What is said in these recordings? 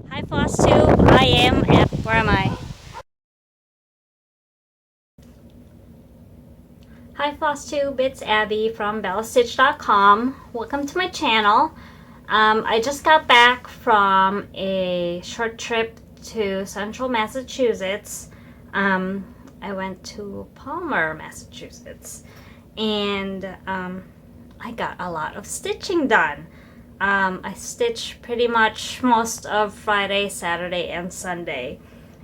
Hi Floss Tube, I am at, where am I? Hi Floss Tube, it's Abby from BellaStitch.com. Welcome to my channel. I just got back from a short trip to central Massachusetts. I went to Palmer, Massachusetts, and I got a lot of stitching done. I stitched pretty much most of Friday, Saturday, and Sunday.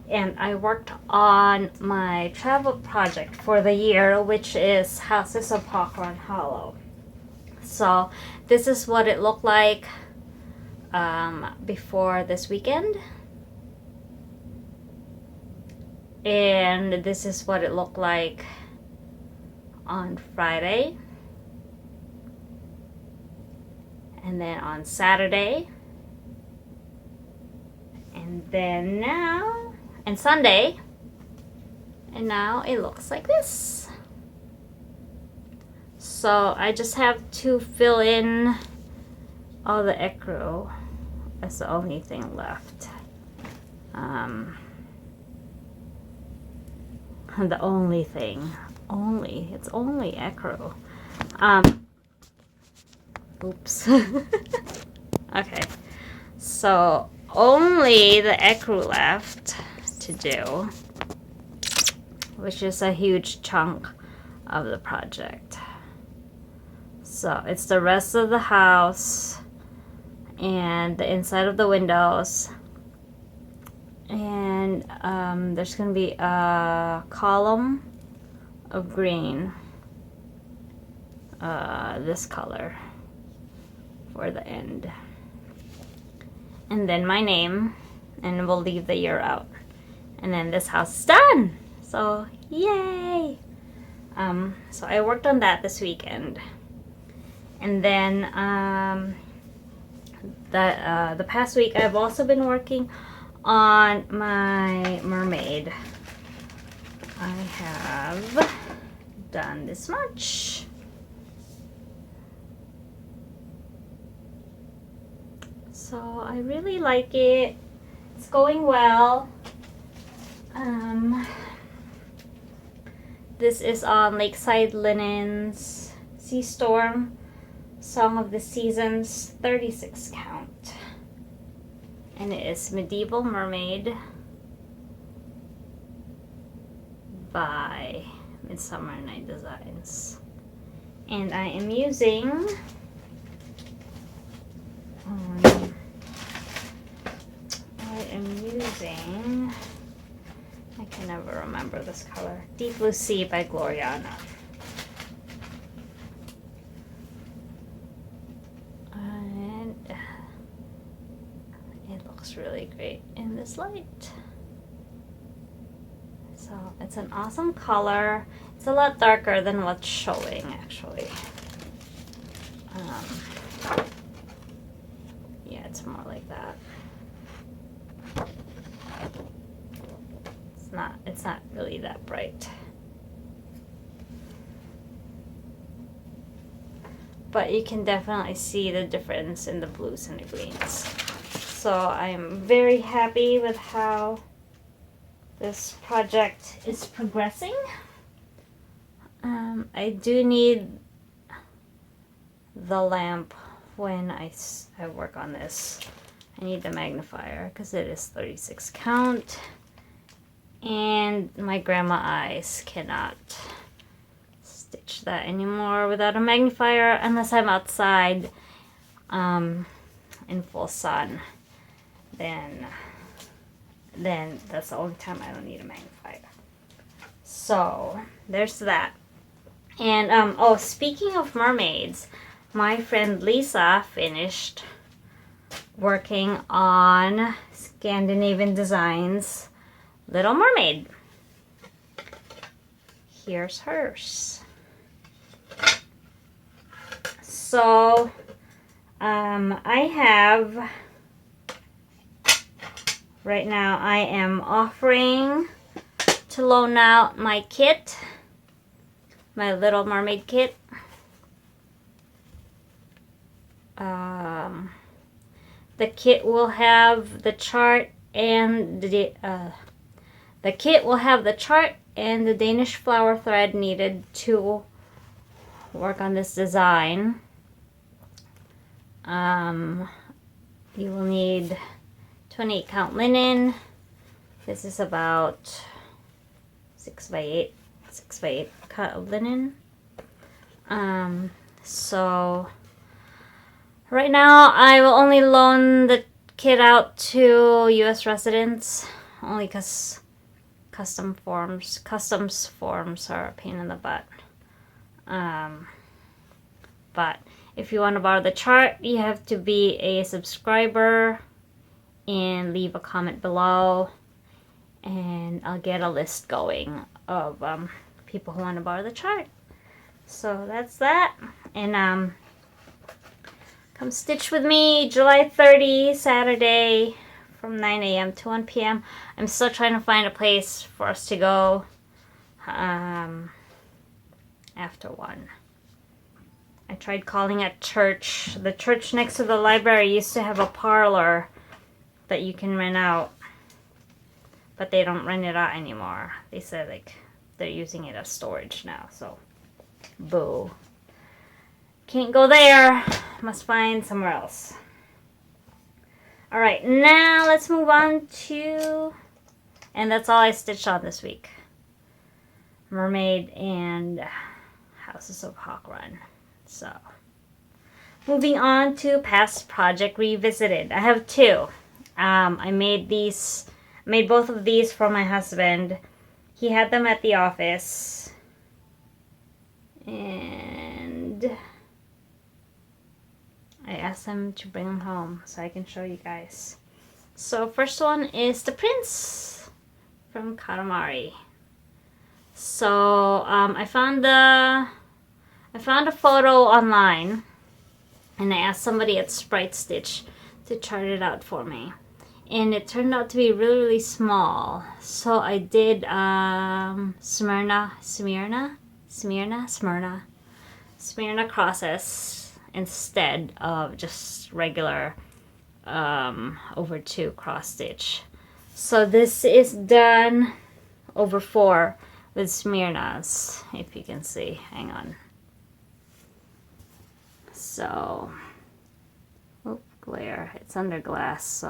And I worked on my travel project for the year, which is Houses of Hawthorne Hollow. So this is what it looked like before this weekend. And this is what it looked like on Friday. And then on Saturday. And then now, and Sunday. And now it looks like this. So I just have to fill in all the ecru. That's the only thing left. The only thing. It's only ecru. Oops. Okay. So only the ecru left to do, which is a huge chunk of the project. So it's the rest of the house and the inside of the windows, and there's gonna be a column of green, this color for the end, and then my name, and we'll leave the year out, and then this house is done. So yay. So I worked on that this weekend, and then the past week I've also been working on my mermaid. I have done this much. So I really like it. It's going well. This is on Lakeside Linens Sea Storm Song of the Seasons 36 count. And it is Medieval Mermaid by Midsummer Night Designs. And I am using I can never remember this color. Deep Blue Sea by Gloriana. And it looks really great in this light. So it's an awesome color. It's a lot darker than what's showing actually. Yeah, it's more like that. It's not really that bright. But you can definitely see the difference in the blues and the greens. So I'm very happy with how this project is progressing. I do need the lamp when I work on this. I need the magnifier because it is 36 count. And my grandma eyes cannot stitch that anymore without a magnifier unless I'm outside in full sun. Then that's the only time I don't need a magnifier. So there's that. And oh, speaking of mermaids, my friend Lisa finished working on Scandinavian Designs Little Mermaid. Here's hers. So I have right now I am offering to loan out my kit, my Little Mermaid kit. The kit will have the chart and the Danish flower thread needed to work on this design. You will need 28 count linen. This is about 6 by 8 cut of linen. So right now I will only loan the kit out to US residents, only because customs forms are a pain in the butt. But if you want to borrow the chart, you have to be a subscriber and leave a comment below, and I'll get a list going of people who want to borrow the chart. So that's that. And come stitch with me July 30, Saturday, from 9 a.m. to 1 p.m. I'm still trying to find a place for us to go after 1. I tried calling at church. The church next to the library used to have a parlor that you can rent out, but they don't rent it out anymore. They said like they're using it as storage now, so boo. Can't go there. Must find somewhere else. Alright, now let's move on to, and that's all I stitched on this week, Mermaid and Houses of Hawk Run. So, moving on to past project revisited. I have 2. I made both of these for my husband. He had them at the office, and I asked him to bring them home so I can show you guys. So first one is the Prince from Katamari. So I found a photo online, and I asked somebody at Sprite Stitch to chart it out for me, and it turned out to be really, really small. So I did Smyrna crosses instead of just regular over 2 cross stitch. So this is done over 4 with Smyrnas, if you can see. Hang on. So, glare, it's under glass,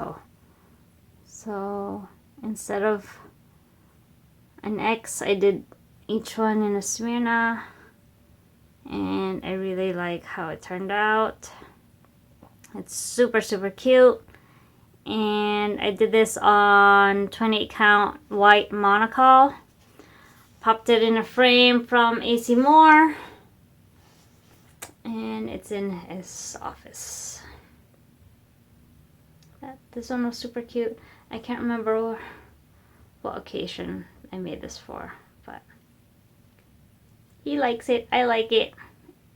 so instead of an X, I did each one in a Smyrna, and I really like how it turned out. It's super, super cute, and I did this on 28 count white monocle. Popped it in a frame from AC Moore, and it's in his office. This one was super cute. I can't remember what occasion I made this for, but he likes it. I like it.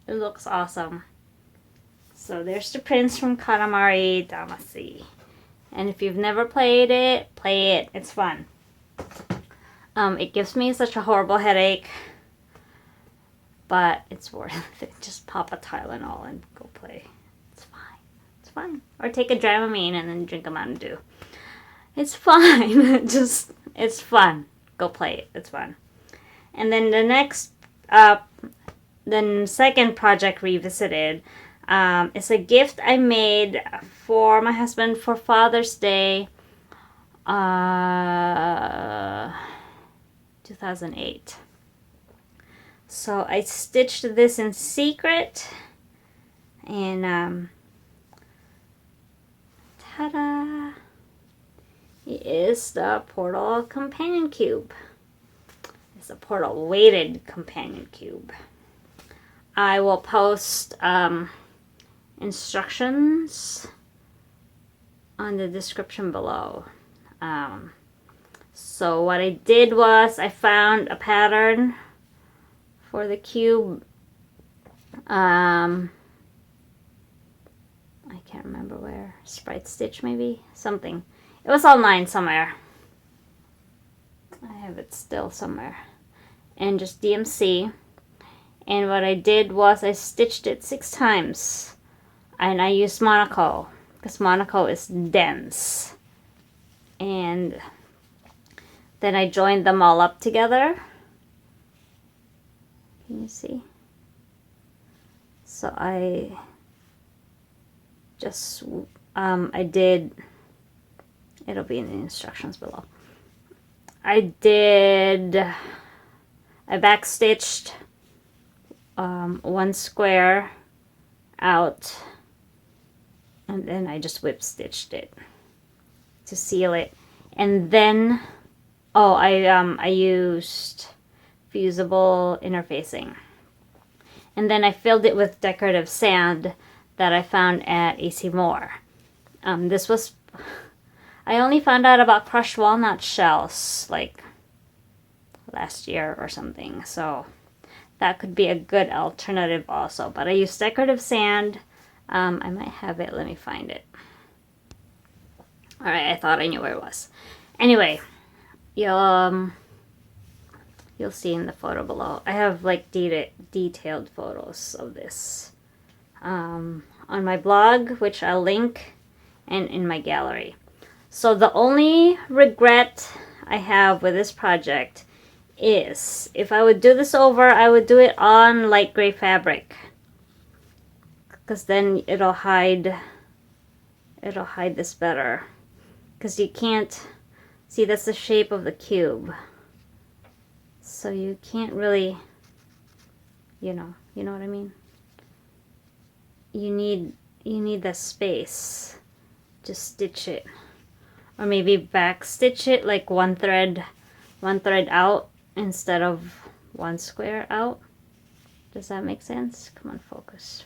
It looks awesome. So there's the Prince from Katamari Damacy. And if you've never played it, play it. It's fun. It gives me such a horrible headache, but it's worth it. Just pop a Tylenol and go play. It's fine. It's fine. Or take a Dramamine and then drink a Mountain Dew. It's fine. It's fun. Go play it. It's fun. And then the next, the second project revisited, is a gift I made for my husband for Father's Day, 2008. So I stitched this in secret, and ta-da! It is the Portal Companion Cube. It's a Portal weighted companion cube. I will post instructions on the description below. So what I did was I found a pattern for the cube. I can't remember where. Sprite Stitch maybe? Something. It was online somewhere. I have it still somewhere. And just DMC. And what I did was I stitched it 6 times. And I used monocle because Monaco is dense. And then I joined them all up together. Can you see? So I just, I did, it'll be in the instructions below. I backstitched one square out, and then I just whip stitched it to seal it. And then, I used fusible interfacing. And then I filled it with decorative sand that I found at AC Moore. This was, I only found out about crushed walnut shells like last year or something. So that could be a good alternative also. But I used decorative sand. I might have it. Let me find it. Alright, I thought I knew where it was. Anyway, you'll see in the photo below. I have like detailed photos of this on my blog, which I'll link, and in my gallery. So the only regret I have with this project is if I would do this over, I would do it on light gray fabric, because then it'll hide this better. Because you can't see, that's the shape of the cube. So you can't really, you know what I mean? You need the space to stitch it. Or maybe back stitch it like one thread out instead of one square out. Does that make sense? Come on, focus.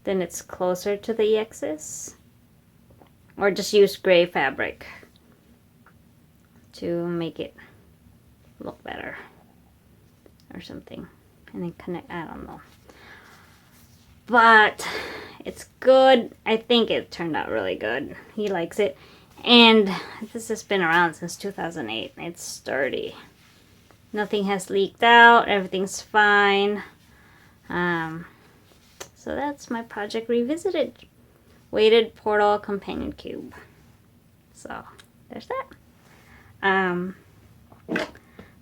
Then it's closer to the E-axis. Or just use gray fabric to make it look better or something, and then connect. I don't know, but it's good. I think it turned out really good. He likes it, and this has been around since 2008. It's sturdy. Nothing has leaked out. Everything's fine. So that's my project revisited. Weighted portal companion cube. So there's that.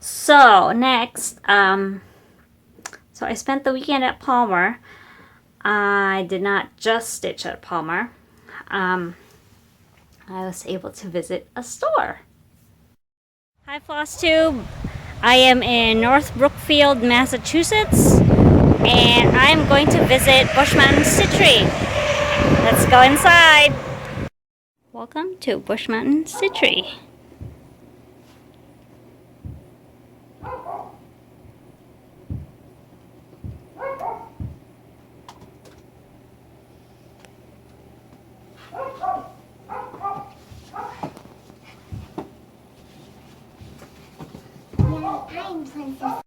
So next, so I spent the weekend at Palmer. I did not just stitch at Palmer. I was able to visit a store. Hi, Floss Tube. I am in North Brookfield, Massachusetts, and I'm going to visit Bush Mountain Stitchery. Let's go inside. Welcome to Bush Mountain Stitchery. I'm Princess.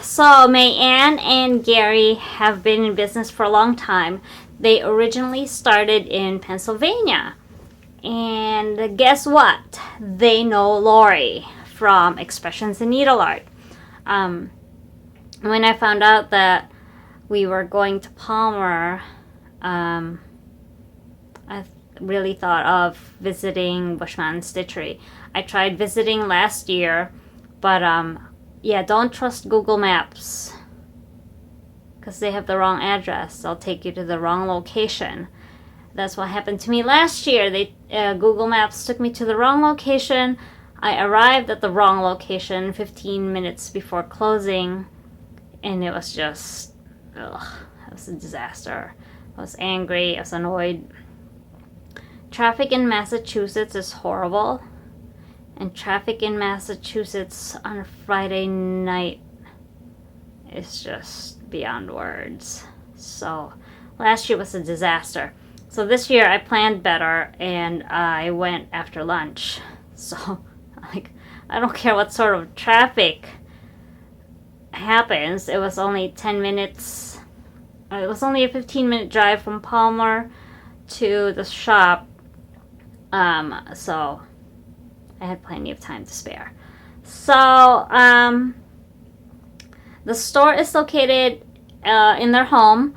So May Ann and Gary have been in business for a long time. They originally started in Pennsylvania. And guess what? They know Lori from Expressions in Needle Art. When I found out that we were going to Palmer, I really thought of visiting Bush Mountain Stitchery. I tried visiting last year, but yeah, don't trust Google Maps, because they have the wrong address. They'll take you to the wrong location. That's what happened to me last year. Google Maps took me to the wrong location. I arrived at the wrong location 15 minutes before closing, and it was just, ugh, it was a disaster. I was angry, I was annoyed. Traffic in Massachusetts is horrible, and traffic in Massachusetts on a Friday night is just beyond words. So last year was a disaster. So this year I planned better, and I went after lunch. So like, I don't care what sort of traffic happens. It was only 10 minutes. It was only a 15-minute drive from Palmer to the shop. So I had plenty of time to spare. So the store is located in their home.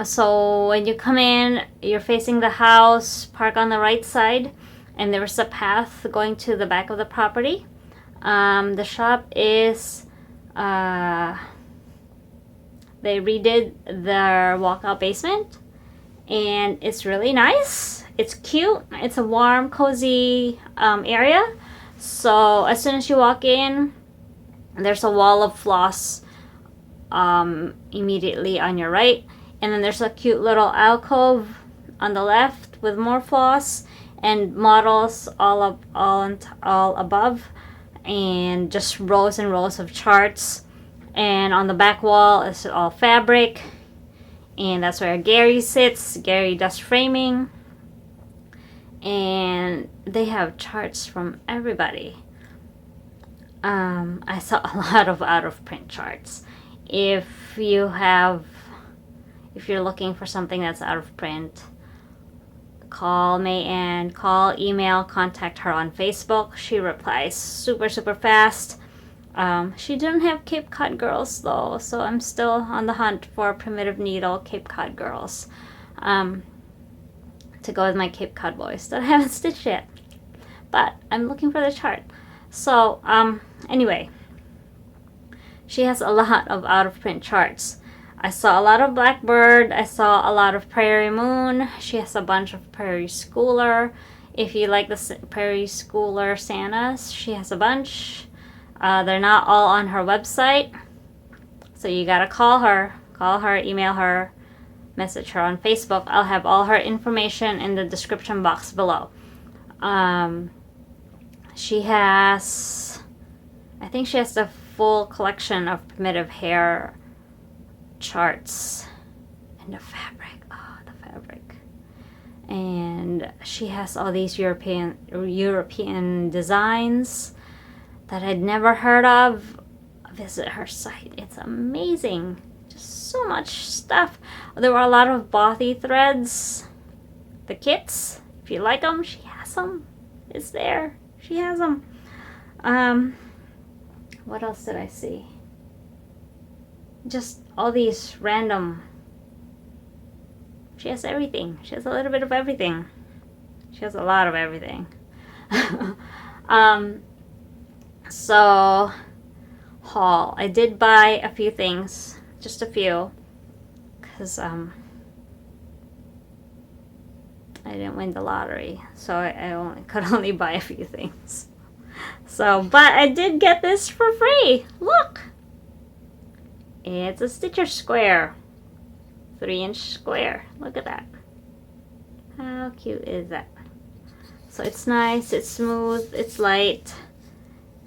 So when you come in, you're facing the house, park on the right side, and there's a path going to the back of the property. The shop is, they redid their walkout basement, and it's really nice. It's cute. It's a warm, cozy area. So as soon as you walk in, there's a wall of floss immediately on your right, and then there's a cute little alcove on the left with more floss and models all above, and just rows and rows of charts. And on the back wall is all fabric, and that's where Gary sits. Gary does framing, and they have charts from everybody. I saw a lot of out-of-print charts. If you're looking for something that's out of print, call Mayanne, email, contact her on Facebook. She replies super fast. She didn't have Cape Cod girls though, so I'm still on the hunt for primitive needle Cape Cod girls to go with my Cape Cod boys that I haven't stitched yet, but I'm looking for the chart. So anyway, she has a lot of out-of-print charts. I saw a lot of Blackbird. I saw a lot of Prairie Moon. She has a bunch of Prairie Schooler. If you like the Prairie Schooler Santas, she has a bunch. They're not all on her website, so you gotta call her, email her, message her on Facebook. I'll have all her information in the description box below. She has, I think she has the full collection of primitive hair charts, and the fabric, and she has all these European designs that I'd never heard of. Visit her site, it's amazing. Just so much stuff. There were a lot of bothy threads, the kits. If you like them, she has them. It's there, she has them. What else did I see? Just all these random. She has everything. She has a little bit of everything. She has a lot of everything. So haul. I did buy a few things, just a few, because I didn't win the lottery, so I could only buy a few things. So, but I did get this for free. Look, it's a Stitcher square, 3-inch square. Look at that. How cute is that? So it's nice, it's smooth, it's light,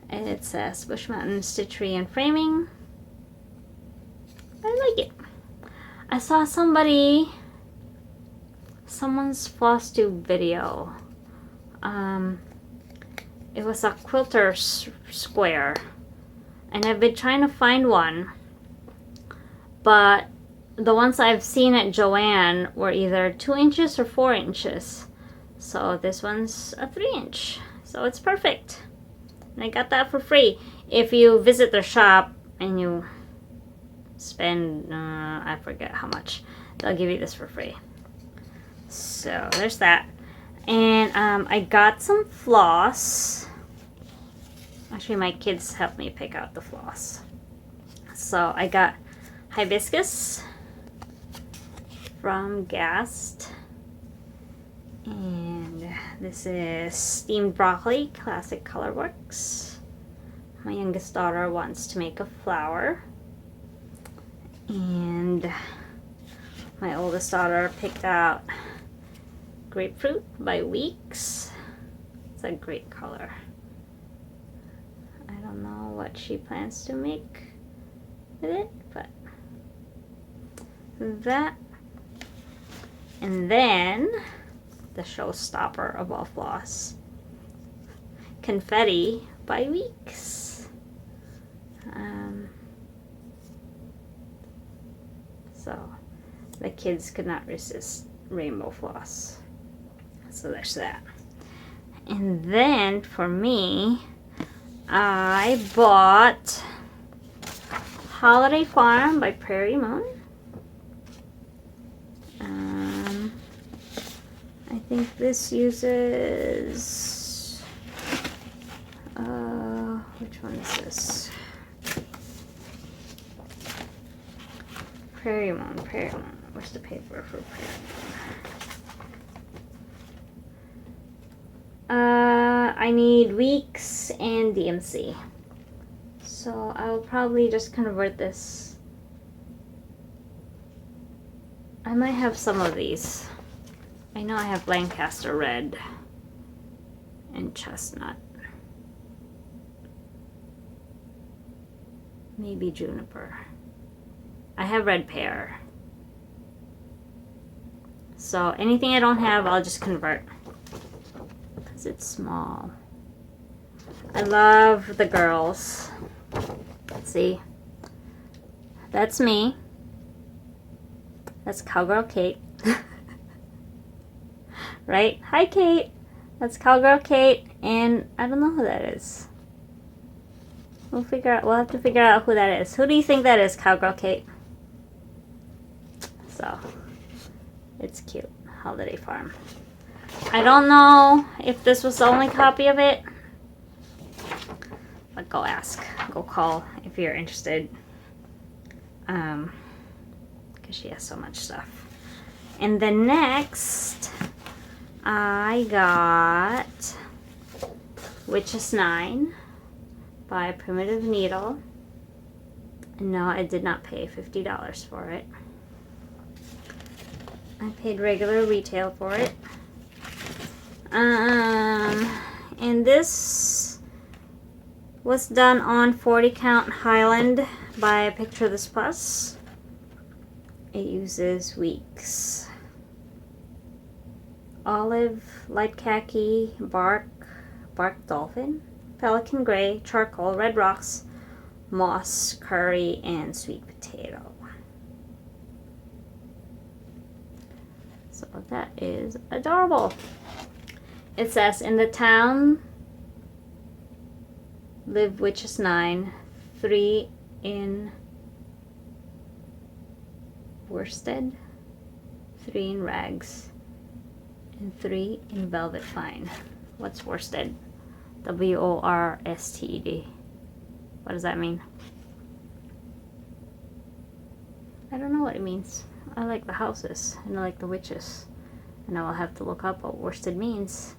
and it says Bush Mountain Stitchery and Framing. I like it. I saw someone's Floss Tube video. It was a quilter square, and I've been trying to find one, but the ones I've seen at Joann were either 2 inches or 4 inches. So this one's a 3-inch, so it's perfect. And I got that for free. If you visit their shop and you spend, I forget how much, they'll give you this for free. So there's that. And I got some floss. Actually, my kids helped me pick out the floss. So I got hibiscus from Gast. And this is steamed broccoli, classic Colorworks. My youngest daughter wants to make a flower. And my oldest daughter picked out grapefruit by Weeks. It's a great color. I don't know what she plans to make with it, but that. And then the showstopper of all floss, confetti by Weeks. So the kids could not resist rainbow floss. So there's that. And then for me, I bought Holiday Farm by Prairie Moon. I think this uses, which one is this? Prairie Moon. Where's the paper for Prairie Moon? I need Weeks and DMC. So I will probably just convert this. I might have some of these. I know I have Lancaster Red and Chestnut. Maybe Juniper. I have Red Pear. So anything I don't have, I'll just convert. Because it's small. I love the girls. See? That's me. That's Cowgirl Kate. Right? Hi, Kate. That's Cowgirl Kate, and I don't know who that is. We'll have to figure out who that is. Who do you think that is, Cowgirl Kate? So, it's cute. Holiday Farm. I don't know if this was the only copy of it, but go ask. Go call if you're interested. Because she has so much stuff. And then next, I got Witch's 9 by Primitive Needle. And no, I did not pay $50 for it. I paid regular retail for it. And this was done on 40 count Highland by Picture This Plus. It uses Weeks. Olive, light khaki, bark dolphin, pelican gray, charcoal, red rocks, moss, curry, and sweet potato. So that is adorable. It says, in the town live witches 9, 3 in worsted, 3 in rags, and 3 in velvet fine. What's worsted? W-O-R-S-T-E-D. What does that mean? I don't know what it means. I like the houses and I like the witches, and I will have to look up what worsted means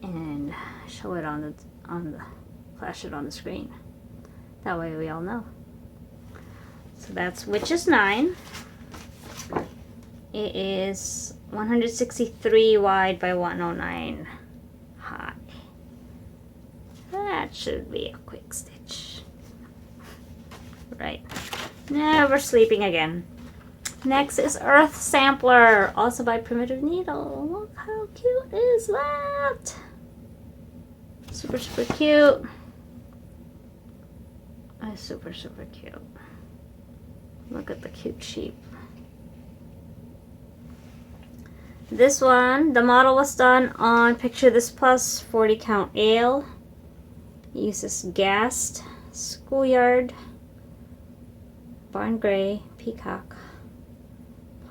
and show it flash it on the screen. That way we all know. So that's Witches 9. It is 163 wide by 109 high. That should be a quick stitch. Right. Never sleeping again. Next is Earth Sampler, also by Primitive Needle. Look how cute is that? Super, super cute. Super, super cute. Look at the cute sheep. This one, the model was done on Picture This Plus 40 count ale. It uses Gast, Schoolyard, Barn Gray, Peacock,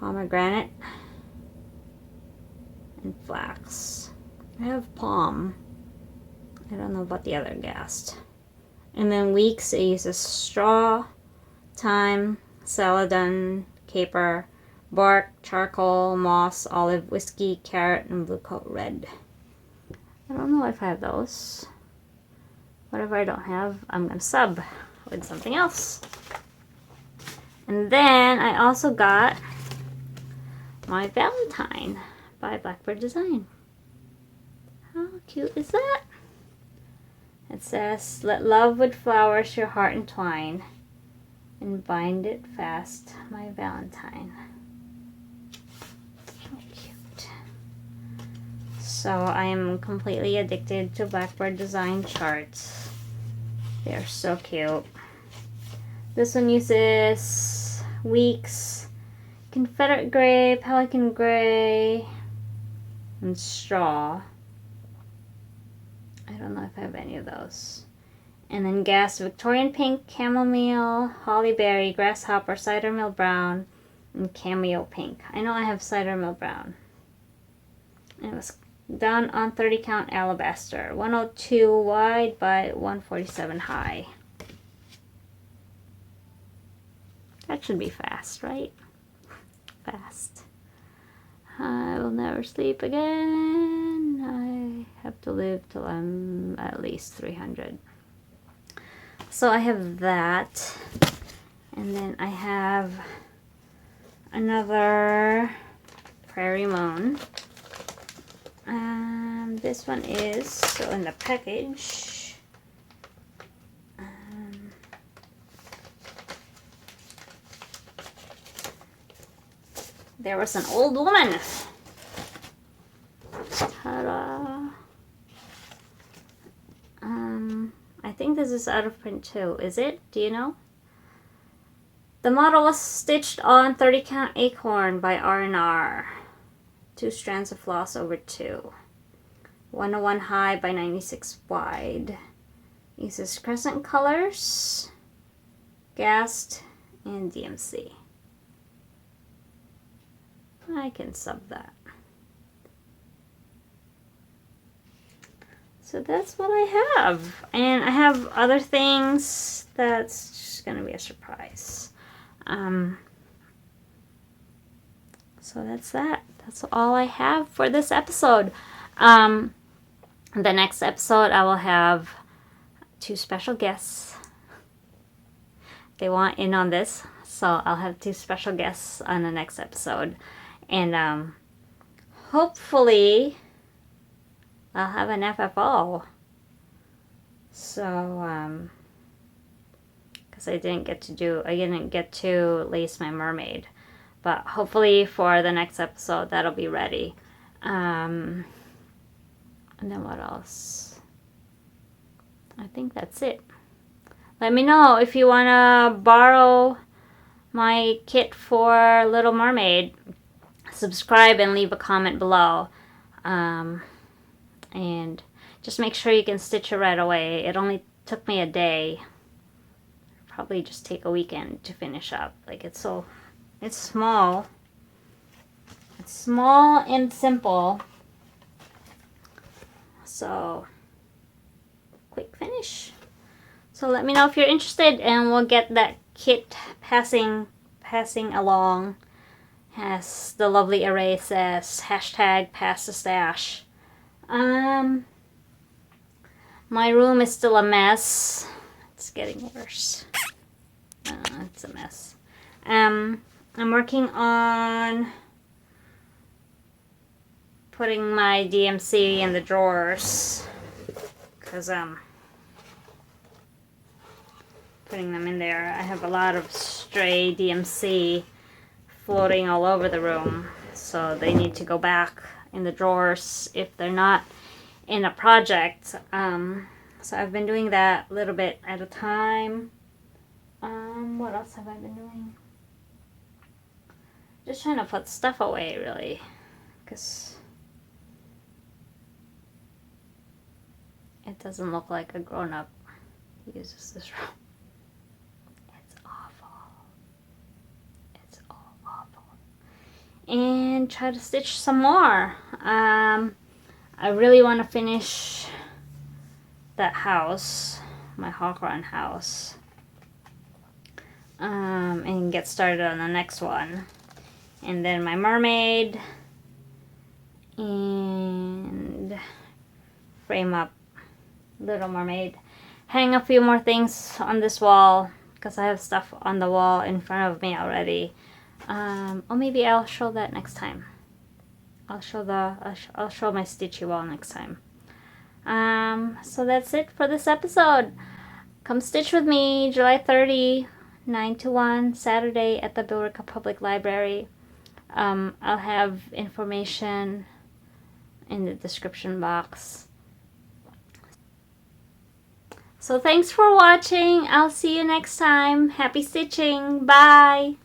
Pomegranate, and Flax. I have Palm. I don't know about the other Gast. And then Weeks, it uses straw, thyme, celadon, caper, bark, charcoal, moss, olive, whiskey, carrot, and blue coat red. I don't know if I have those. Whatever I don't have, I'm going to sub with something else. And then I also got my Valentine by Blackbird Design. How cute is that? It says, "Let love with flowers your heart entwine, and bind it fast, my Valentine." How cute. So I am completely addicted to Blackbird Design charts. They're so cute. This one uses Weeks, Confederate Gray, Pelican Gray, and Straw. I don't know if I have any of those. And then Gas, Victorian Pink, Chamomile, Hollyberry, Grasshopper, Cider Mill Brown, and Cameo Pink. I know I have Cider Mill Brown. And it was done on 30 count alabaster, 102 wide by 147 high. That should be fast, right? Fast. I will never sleep again. I have to live till I'm at least 300. So I have that. And then I have another Prairie Moon. This one is so in the package. There was an old woman. Ta-da. I think this is out of print too. Is it? Do you know? The model was stitched on 30 count acorn by R&R. 2 strands of floss over 2. 101 high by 96 wide. Uses crescent colors, Gast, and DMC. I can sub that. So that's what I have. And I have other things that's just going to be a surprise. So that's that. That's all I have for this episode. The next episode I will have 2 special guests. They want in on this, so I'll have 2 special guests on the next episode. And hopefully I'll have an FFO. So because I didn't get to lace my mermaid. But hopefully for the next episode that'll be ready. And then what else? I think that's it. Let me know if you want to borrow my kit for Little Mermaid. Subscribe and leave a comment below. And just make sure you can stitch it right away. It only took me a day. Probably just take a weekend to finish up. Like it's small. It's small and simple. So, quick finish. So let me know if you're interested and we'll get that kit passing along. As the lovely array says, hashtag pass the stash. My room is still a mess. It's getting worse. It's a mess. I'm working on putting my DMC in the drawers because putting them in there. I have a lot of stray DMC floating all over the room, so they need to go back in the drawers if they're not in a project. So I've been doing that a little bit at a time. What else have I been doing? Just trying to put stuff away, really, because it doesn't look like a grown-up uses this room. It's awful. It's all awful. And try to stitch some more. I really want to finish that house, my hawk run house. and get started on the next one. And then my mermaid, and frame up Little Mermaid. Hang a few more things on this wall because I have stuff on the wall in front of me already. Or maybe I'll show that next time. I'll show my stitchy wall next time. So that's it for this episode. Come stitch with me July 30, 9 to 1, Saturday at the Billerica Public Library. I'll have information in the description box. So thanks for watching. I'll see you next time. Happy stitching. Bye.